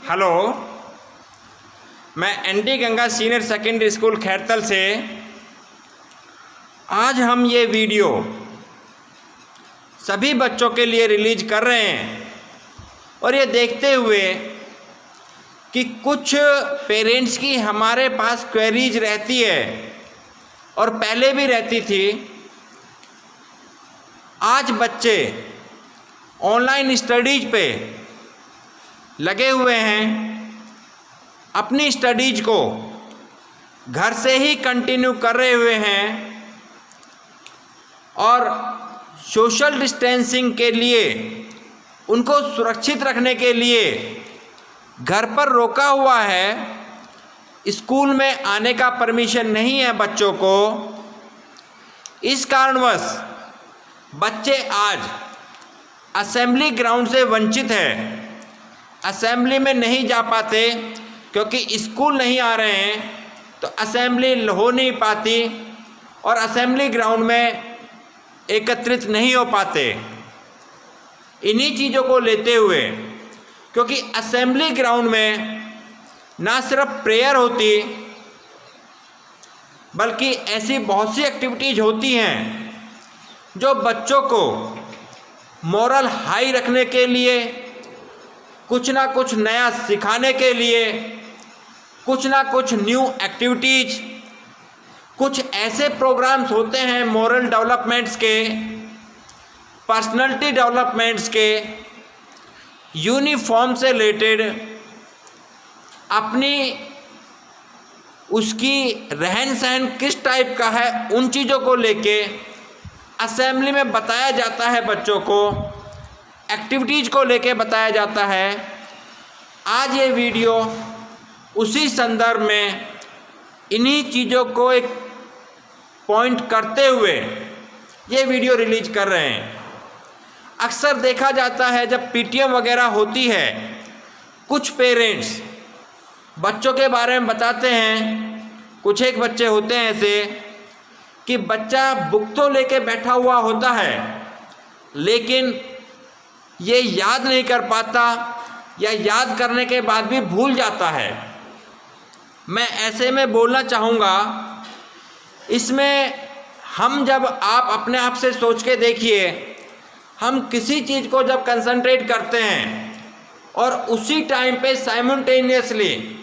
Hello, मैं NT Ganga senior secondary school Khairtal से आज हम ये वीडियो सभी बच्चों के लिए रिलीज कर रहे हैं और ये देखते हुए कि कुछ पेरेंट्स की हमारे पास क्वेरीज रहती है और पहले भी रहती थी। आज बच्चे ऑनलाइन स्टडीज पे लगे हुए हैं, अपनी स्टडीज को घर से ही कंटिन्यू कर रहे हुए हैं और सोशल डिस्टेंसिंग के लिए उनको सुरक्षित रखने के लिए घर पर रोका हुआ है। स्कूल में आने का परमिशन नहीं है बच्चों को। इस कारणवश बच्चे आज असेंबली ग्राउंड से वंचित है, असेंबली में नहीं जा पाते क्योंकि स्कूल नहीं आ रहे हैं, तो असेंबली हो नहीं पाती और असेंबली ग्राउंड में एकत्रित नहीं हो पाते। इन्हीं चीज़ों को लेते हुए, क्योंकि असेंबली ग्राउंड में ना सिर्फ प्रेयर होती बल्कि ऐसी बहुत सी एक्टिविटीज़ होती हैं जो बच्चों को मोरल हाई रखने के लिए, कुछ ना कुछ नया सिखाने के लिए, कुछ ना कुछ न्यू एक्टिविटीज, कुछ ऐसे प्रोग्राम्स होते हैं मोरल डेवलपमेंट्स के, पर्सनालिटी डेवलपमेंट्स के, यूनिफॉर्म से रिलेटेड, अपनी उसकी रहन सहन किस टाइप का है, उन चीज़ों को लेके असेंबली में बताया जाता है। बच्चों को एक्टिविटीज़ को लेके बताया जाता है। आज ये वीडियो उसी संदर्भ में इन्हीं चीज़ों को एक पॉइंट करते हुए ये वीडियो रिलीज कर रहे हैं। अक्सर देखा जाता है जब पीटीएम वगैरह होती है, कुछ पेरेंट्स बच्चों के बारे में बताते हैं। कुछ एक बच्चे होते हैं ऐसे कि बच्चा बुक तो लेके बैठा हुआ होता है लेकिन ये याद नहीं कर पाता या याद करने के बाद भी भूल जाता है। मैं ऐसे में बोलना चाहूँगा, इसमें हम जब आप अपने आप से सोच के देखिए, हम किसी चीज़ को जब कंसंट्रेट करते हैं और उसी टाइम पे साइमल्टेनियसली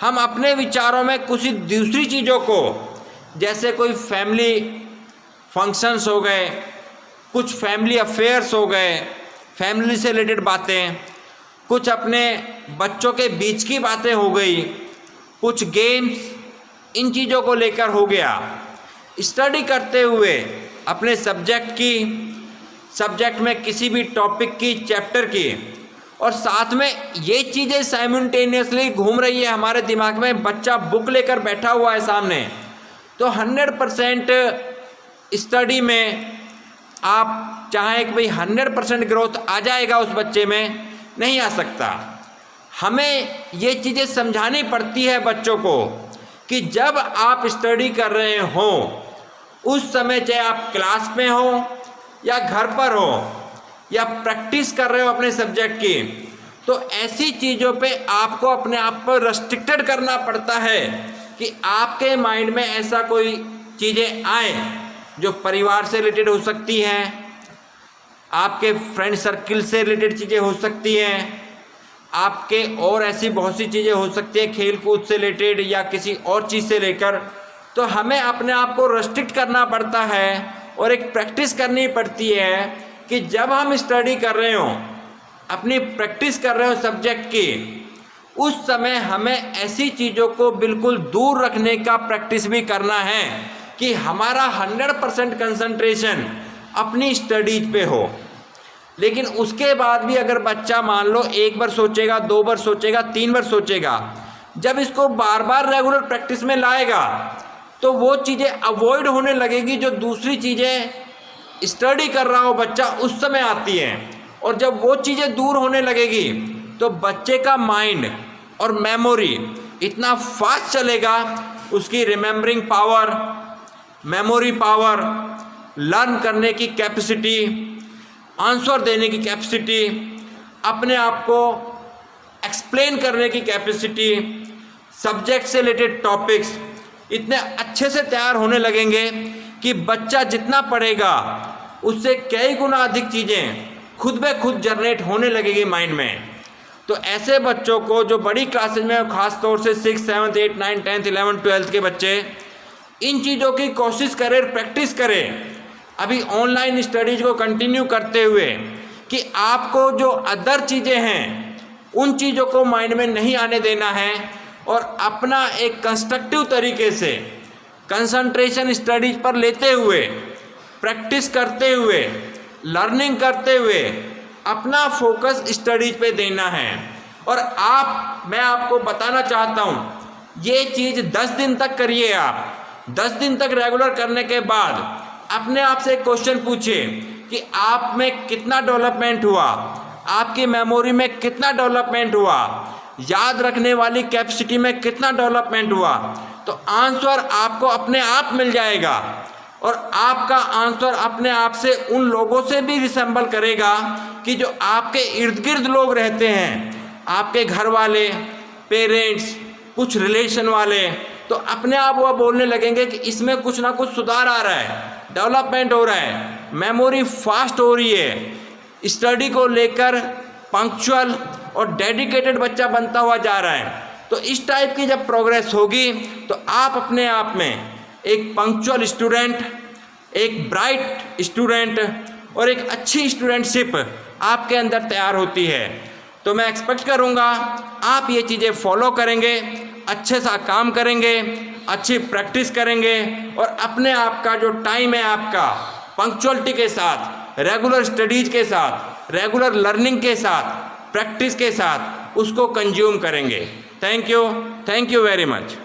हम अपने विचारों में कुछ दूसरी चीज़ों को, जैसे कोई फैमिली फंक्शंस हो गए, कुछ फैमिली अफेयर्स हो गए, फैमिली से रिलेटेड बातें, कुछ अपने बच्चों के बीच की बातें हो गई, कुछ गेम्स, इन चीज़ों को लेकर हो गया। स्टडी करते हुए अपने सब्जेक्ट में किसी भी टॉपिक की, चैप्टर की, और साथ में ये चीज़ें साइमल्टेनियसली घूम रही है हमारे दिमाग में। बच्चा बुक लेकर बैठा हुआ है सामने, तो 100% स्टडी में आप चाहें कि भाई 100% ग्रोथ आ जाएगा उस बच्चे में, नहीं आ सकता। हमें ये चीज़ें समझानी पड़ती है बच्चों को कि जब आप स्टडी कर रहे हो उस समय, चाहे आप क्लास में हो या घर पर हो या प्रैक्टिस कर रहे हो अपने सब्जेक्ट की, तो ऐसी चीज़ों पे आपको अपने आप पर रेस्ट्रिक्टेड करना पड़ता है कि आपके माइंड में ऐसा कोई चीज़ें आए जो परिवार से रिलेटेड हो सकती हैं, आपके फ्रेंड सर्किल से रिलेटेड चीज़ें हो सकती हैं, आपके और ऐसी बहुत सी चीज़ें हो सकती हैं, खेल कूद से रिलेटेड या किसी और चीज़ से लेकर। तो हमें अपने आप को रेस्ट्रिक्ट करना पड़ता है और एक प्रैक्टिस करनी पड़ती है कि जब हम स्टडी कर रहे हो, अपनी प्रैक्टिस कर रहे हो सब्जेक्ट की, उस समय हमें ऐसी चीज़ों को बिल्कुल दूर रखने का प्रैक्टिस भी करना है कि हमारा 100% कंसंट्रेशन अपनी स्टडीज पे हो। लेकिन उसके बाद भी अगर बच्चा मान लो एक बार सोचेगा, 2 बार सोचेगा, 3 बार सोचेगा, जब इसको बार बार रेगुलर प्रैक्टिस में लाएगा तो वो चीज़ें अवॉइड होने लगेगी जो दूसरी चीज़ें स्टडी कर रहा हो बच्चा उस समय आती हैं। और जब वो चीज़ें दूर होने लगेगी तो बच्चे का माइंड और मेमोरी इतना फास्ट चलेगा, उसकी remembering power, memory power, learn करने की कैपेसिटी, आंसर देने की कैपेसिटी, अपने आप को एक्सप्लेन करने की कैपेसिटी, सब्जेक्ट से रिलेटेड टॉपिक्स इतने अच्छे से तैयार होने लगेंगे कि बच्चा जितना पढ़ेगा उससे कई गुना अधिक चीज़ें खुद ब खुद जनरेट होने लगेगी माइंड में। तो ऐसे बच्चों को जो बड़ी क्लासेज में, ख़ास तौर से 6, 7, 8, 9, 10, 11, 12 के बच्चे इन चीज़ों की कोशिश करें, प्रैक्टिस करें अभी ऑनलाइन स्टडीज को कंटिन्यू करते हुए, कि आपको जो अदर चीज़ें हैं उन चीज़ों को माइंड में नहीं आने देना है और अपना एक कंस्ट्रक्टिव तरीके से कंसंट्रेशन स्टडीज पर लेते हुए, प्रैक्टिस करते हुए, लर्निंग करते हुए अपना फोकस स्टडीज पे देना है। और मैं आपको बताना चाहता हूँ, ये चीज़ 10 दिन तक करिए आप। 10 दिन तक रेगुलर करने के बाद अपने आप से एक क्वेश्चन पूछिए कि आप में कितना डेवलपमेंट हुआ, आपकी मेमोरी में कितना डेवलपमेंट हुआ, याद रखने वाली कैपेसिटी में कितना डेवलपमेंट हुआ। तो आंसर आपको अपने आप मिल जाएगा और आपका आंसर अपने आप से उन लोगों से भी रिसेंबल करेगा कि जो आपके इर्द गिर्द लोग रहते हैं, आपके घर वाले, पेरेंट्स, कुछ रिलेशन वाले, तो अपने आप वह बोलने लगेंगे कि इसमें कुछ ना कुछ सुधार आ रहा है, डेवलपमेंट हो रहा है, मेमोरी फास्ट हो रही है, स्टडी को लेकर पंक्चुअल और डेडिकेटेड बच्चा बनता हुआ जा रहा है। तो इस टाइप की जब प्रोग्रेस होगी तो आप अपने आप में एक पंक्चुअल स्टूडेंट, एक ब्राइट स्टूडेंट और एक अच्छी स्टूडेंटशिप आपके अंदर तैयार होती है। तो मैं एक्सपेक्ट करूँगा आप ये चीज़ें फॉलो करेंगे, अच्छे सा काम करेंगे, अच्छी प्रैक्टिस करेंगे और अपने आप का जो टाइम है आपका पंक्चुअलिटी के साथ, रेगुलर स्टडीज के साथ, रेगुलर लर्निंग के साथ, प्रैक्टिस के साथ उसको कंज्यूम करेंगे। Thank you very much.